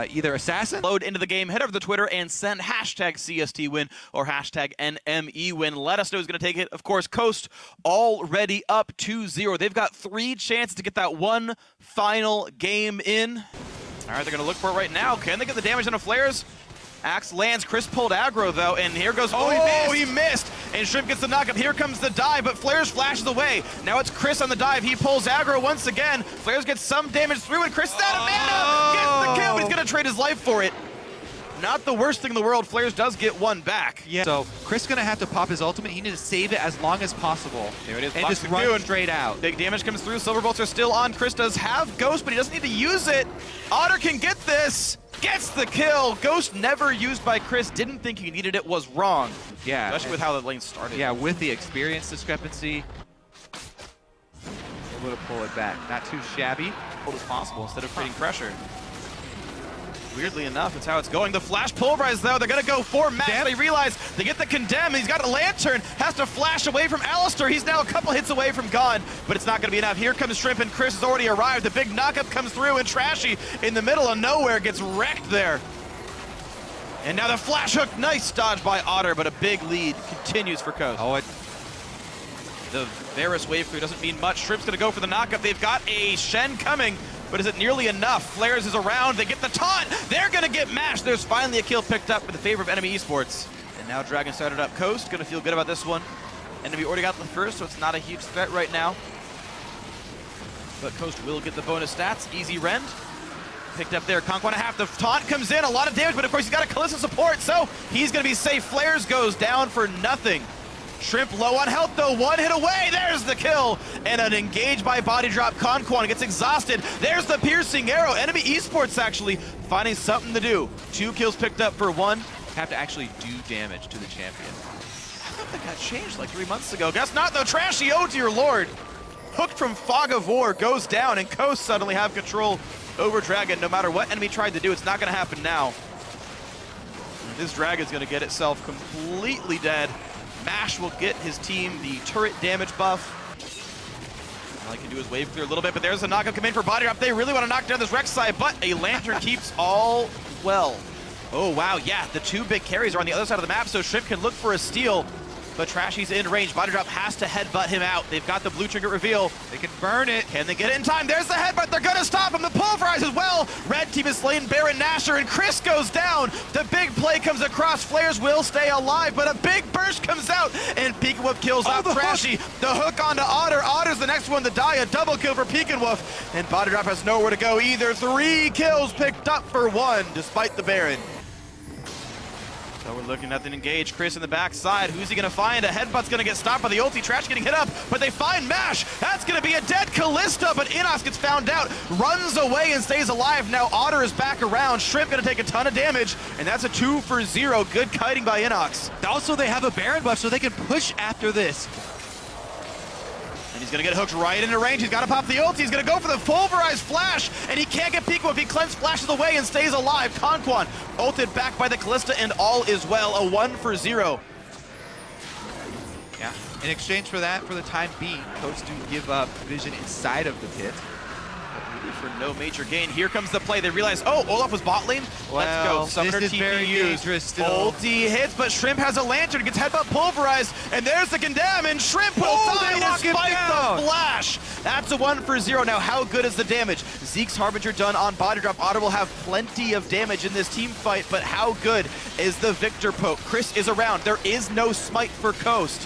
either assassin. Load into the game, head over to Twitter and send hashtag CST win or hashtag NME win. Let us know who's going to take it. Of course, Coast already up 2-0. They've got 3 chances to get that one final game in. All right, they're going to look for it right now. Can they get the damage on a Flaresz? Axe lands. Chris pulled aggro though, and here goes. Oh, he missed! And Shrimp gets the knockup. Here comes the dive, but Flaresz flashes away. Now it's Chris on the dive. He pulls aggro once again. Flaresz gets some damage through, and Chris is out of mana. Gets the kill, but he's gonna trade his life for it. Not the worst thing in the world. Flaresz does get one back. Yeah. So Chris gonna have to pop his ultimate. He needs to save it as long as possible. There it is. And just run straight out. Big damage comes through. Silver bolts are still on. Chris does have Ghost, but he doesn't need to use it. Otter can get this. Gets the kill. Ghost never used by Chris. Didn't think he needed it. Was wrong. Yeah. Especially with how the lane started. Yeah, with the experience discrepancy. Able to pull it back. Not too shabby. As possible instead of creating pressure. Weirdly enough, it's how it's going. The flash pulverize though, they're gonna go for Max. They realize they get the condemn. He's got a lantern, has to flash away from Alistar. He's now a couple hits away from gone, but it's not gonna be enough. Here comes Shrimp, and Chris has already arrived. The big knockup comes through, and Trashy in the middle of nowhere gets wrecked there. And now the flash hook, nice dodge by Otter, but a big lead continues for Coast. Oh, the Varus wave clear doesn't mean much. Shrimp's gonna go for the knockup. They've got a Shen coming, but is it nearly enough? Flaresz is around, they get the taunt, they're gonna get mashed. There's finally a kill picked up in the favor of NME ESPORTS. And now Dragon started up Coast, gonna feel good about this one. NME already got the first, so it's not a huge threat right now. But Coast will get the bonus stats, easy rend. Picked up there, KonKwon a half, the taunt comes in, a lot of damage, but of course he's got a Kalista support, so he's gonna be safe. Flaresz goes down for nothing. Shrimp low on health though, one hit away, there's the kill! And an engage by Bodydrop. KonKwon gets exhausted, there's the piercing arrow. NME ESPORTS actually finding something to do. 2 kills picked up for 1. have to actually do damage to the champion. I thought that got changed like 3 months ago. Guess not though, Trashy, oh dear lord! Hooked from Fog of War goes down, and Coast suddenly have control over Dragon. No matter what NME tried to do, it's not gonna happen now. This Dragon's gonna get itself completely dead. Mash will get his team the turret damage buff. All he can do is wave clear a little bit, but there's a knockup come in for Bodydrop. They really want to knock down this Rek'Sai, but a lantern keeps all well. Oh wow, yeah, the 2 big carries are on the other side of the map, so Shrimp can look for a steal, but Trashy's in range. Bodydrop has to headbutt him out. They've got the blue trinket reveal. They can burn it. Can they get it in time? There's the headbutt. They're gonna stop him. The pulverize as well. Red team is slain Baron Nashor, and Chris goes down. The big play comes across. Flaresz will stay alive, but a big burst comes out, and Pekin Woof kills out Trashy. The hook onto Otter. Otter's the next one to die. A double kill for Pekin Woof, and Bodydrop has nowhere to go either. 3 kills picked up for 1, despite the Baron. So we're looking at the engage. Chris in the backside. Who's he gonna find? A headbutt's gonna get stopped by the ulti. Trash getting hit up, but they find Mash. That's gonna be a dead Kalista, but InnoX gets found out, runs away and stays alive. Now Otter is back around. Shrimp gonna take a ton of damage, and that's a 2 for 0. Good kiting by InnoX. Also, they have a Baron buff, so they can push after this. And he's gonna get hooked right into range. He's gotta pop the ult. He's gonna go for the pulverized flash, and he can't get Pekin Woof. He cleanse flashes away and stays alive. KonKwon ulted back by the Kalista, and all is well. A 1 for 0. Yeah. In exchange for that, for the time being, Coast do give up vision inside of the pit. For no major gain. Here comes the play. They realize, oh, Olaf was bot lane. Let's go. Summoner this is very dangerous still. Ulti hits, but Shrimp has a lantern. Gets headbutt pulverized, and there's the condemn, and Shrimp will die despite the flash. That's a 1 for 0. Now, how good is the damage? Zeke's Harbinger done on Bodydrop. Otter will have plenty of damage in this team fight, but how good is the Viktor poke? Chris is around. There is no smite for Coast.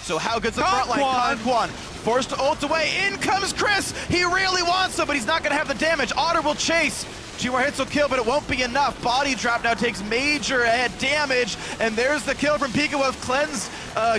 So how good's the front line? KonKwon forced to ult away. In comes Chris. He really wants it, but he's not going to have the damage. Otter will chase. 2 more hits will kill, but it won't be enough. Bodydrop now takes major damage, and there's the kill from Pekin Woof. Cleanse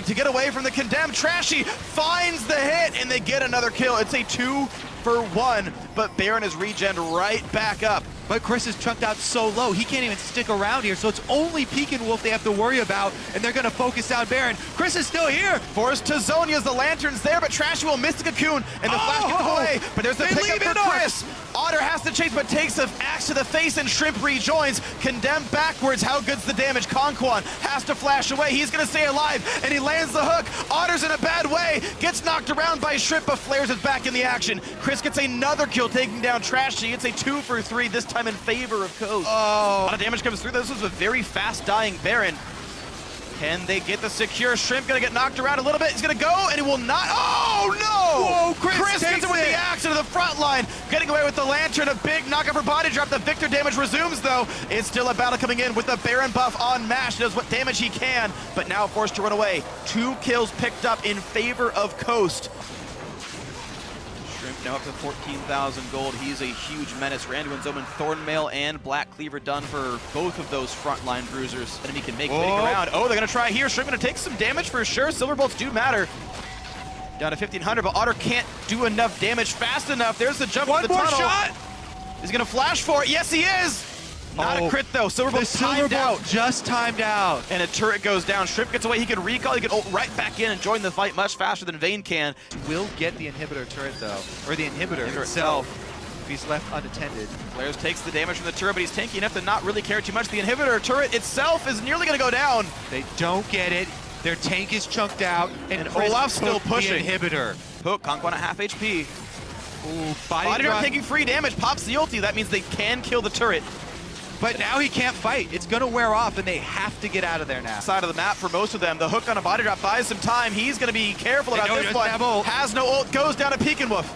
to get away from the condemned. Trashy finds the hit, and they get another kill. It's a 2 for 1, but Baron is regen right back up. But Chris is chunked out so low, he can't even stick around here, so it's only Pekin Woof they have to worry about, and they're gonna focus down Baron. Chris is still here! Forced to Zonia's, the lantern's there, but Trashy will miss the cocoon, and the flash gets away, but there's the pickup for Chris! Otter has to chase, but takes an axe to the face, and Shrimp rejoins. Condemned backwards, how good's the damage? KonKwon has to flash away, he's gonna stay alive, and he lands the hook. Otter's in a bad way, gets knocked around by Shrimp, but Flaresz is back in the action. Chris gets another kill, taking down Trashy. It's a 2 for 3, this time time in favor of Coast. Oh. A lot of damage comes through. This was a very fast-dying Baron. Can they get the secure? Shrimp gonna get knocked around a little bit. He's gonna go, and he will not. Oh, no! Whoa, Cris gets it with the axe into the front line. Getting away with the Lantern. A big knockup for Bodydrop. The Viktor damage resumes, though. It's still a battle coming in with the Baron buff on Mash. Does what damage he can, but now forced to run away. 2 kills picked up in favor of Coast. Shrimp now up to 14,000 gold. He's a huge menace. Randuin's Omen, Thornmail, and Black Cleaver done for both of those frontline bruisers. Enemy can make fitting around. Oh, they're gonna try here. Shrimp gonna take some damage for sure. Silver bolts do matter. Down to 1,500, but Otter can't do enough damage fast enough. There's the jump to the tunnel. One more shot! He's gonna flash for it. Yes, he is! Not a crit though. Silver bolt timed out. Just timed out. And a turret goes down. Shrimp gets away. He can recall. He can ult right back in and join the fight much faster than Vayne can. Will get the inhibitor turret though, or the inhibitor itself. If he's left unattended. Flaresz takes the damage from the turret, but he's tanky enough to not really care too much. The inhibitor turret itself is nearly going to go down. They don't get it. Their tank is chunked out, and Olaf's still pushing. The inhibitor. Poke, KonKwon at half HP. Ooh, Bodydrop taking free damage, pops the ulti. That means they can kill the turret. But now he can't fight. It's going to wear off, and they have to get out of there now. Side of the map for most of them. The hook on a Bodydrop buys some time. He's going to be careful about this one. Has no ult, goes down to Pekin Woof.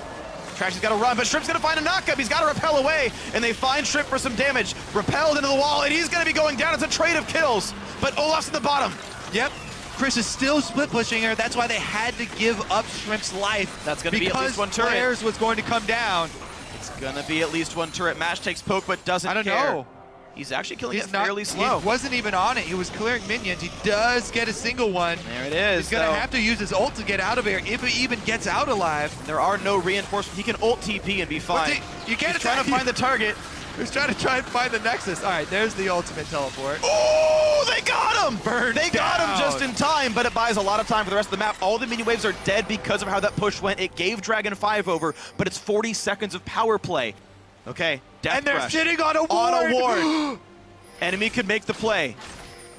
Trashy's got to run, but Shrimp's going to find a knockup. He's got to repel away, and they find Shrimp for some damage. Repelled into the wall, and he's going to be going down. It's a trade of kills, but Olaf's at the bottom. Yep. Cris is still split pushing her. That's why they had to give up Shrimp's life. That's going to be at least one turret. Flaresz was going to come down. It's going to be at least one turret. Mash takes poke, but doesn't care. I don't know. He's actually killing it fairly slow. He wasn't even on it. He was clearing minions. He does get a single one. There it is. He's going to have to use his ult to get out of here, if he even gets out alive. There are no reinforcements. He can ult TP and be fine. You can't He's trying to find the target. He's trying to find the Nexus. All right, there's the ultimate teleport. Oh, they got him! They got down. him just in time, but it buys a lot of time for the rest of the map. All the minion waves are dead because of how that push went. It gave Dragon 5 over, but it's 40 seconds of power play. Okay, Death And they're Thresh sitting on a ward. On a ward. Enemy could make the play.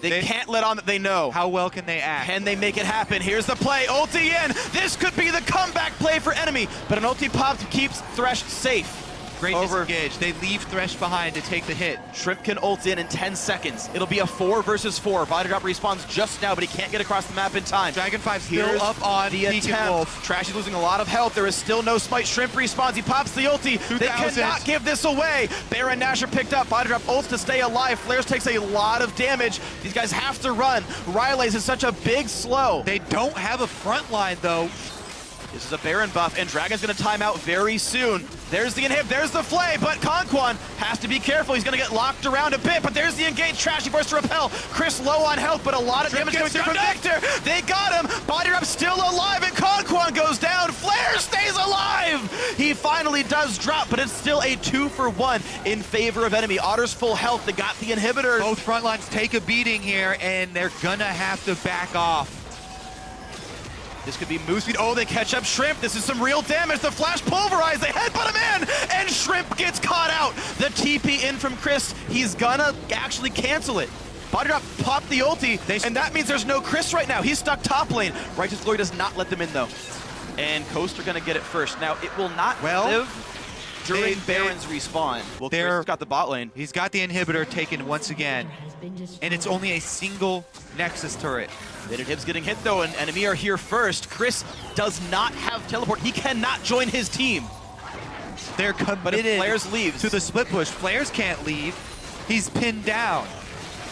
They can't let on that they know. How well can they act? Can they make it happen? Here's the play. Ulti in. This could be the comeback play for enemy, but an ulti pop keeps Thresh safe. Great disengage. They leave Thresh behind to take the hit. Shrimp can ult in 10 seconds. It'll be a 4 versus 4. Bodydrop respawns just now, but he can't get across the map in time. Dragon 5 still up on the Pekin Wolf. Trashy's losing a lot of health. There is still no spite. Shrimp respawns. He pops the ulti. They cannot give this away. Baron Nashor picked up. Bodydrop ults to stay alive. Flaresz takes a lot of damage. These guys have to run. Ryle's is such a big slow. They don't have a front line, though. This is a Baron buff, and Dragon's going to time out very soon. There's the inhib, there's the flay, but KonKwon has to be careful. He's going to get locked around a bit, but there's the engage. Trashy forced to repel. Cris low on health, but a lot of damage coming through from Viktor. They got him. Bodydrop still alive, and KonKwon goes down. Flaresz stays alive. He finally does drop, but it's still a 2-for-1 in favor of enemy. Otter's full health. They got the inhibitors. Both front lines take a beating here, and they're going to have to back off. This could be move speed. Oh, they catch up Shrimp. This is some real damage. The flash pulverized. They headbutt him in, and Shrimp gets caught out. The TP in from Cris. He's gonna actually cancel it. Bodydrop popped the ulti, and that means there's no Cris right now. He's stuck top lane. Righteous Glory does not let them in, though. And Coast are gonna get it first. Now, it will not live during Baron's respawn. Well, Cris has got the bot lane. He's got the inhibitor taken once again, and it's only a single Nexus turret. Inhib's getting hit though, and NME are here first. Cris does not have teleport. He cannot join his team. They're committed Flaresz leaves to the split push. Flaresz can't leave. He's pinned down.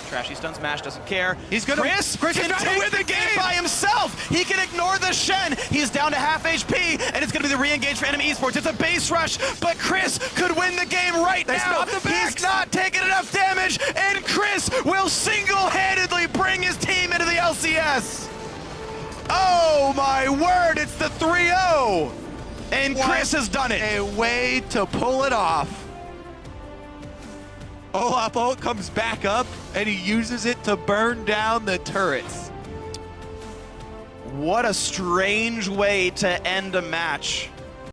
Trashy stuns Mash, doesn't care. He's gonna Cris can take the game by himself. He can ignore the Shen. He's down to half HP, and it's gonna be the re-engage for enemy esports. It's a base rush, but Cris could win the game right now. He's not taking enough damage, and Cris will single-handedly bring his team into the LCS. Oh my word, it's the 3-0. And Cris has done it. A way to pull it off. Olaf ult comes back up, and he uses it to burn down the turrets. What a strange way to end a match.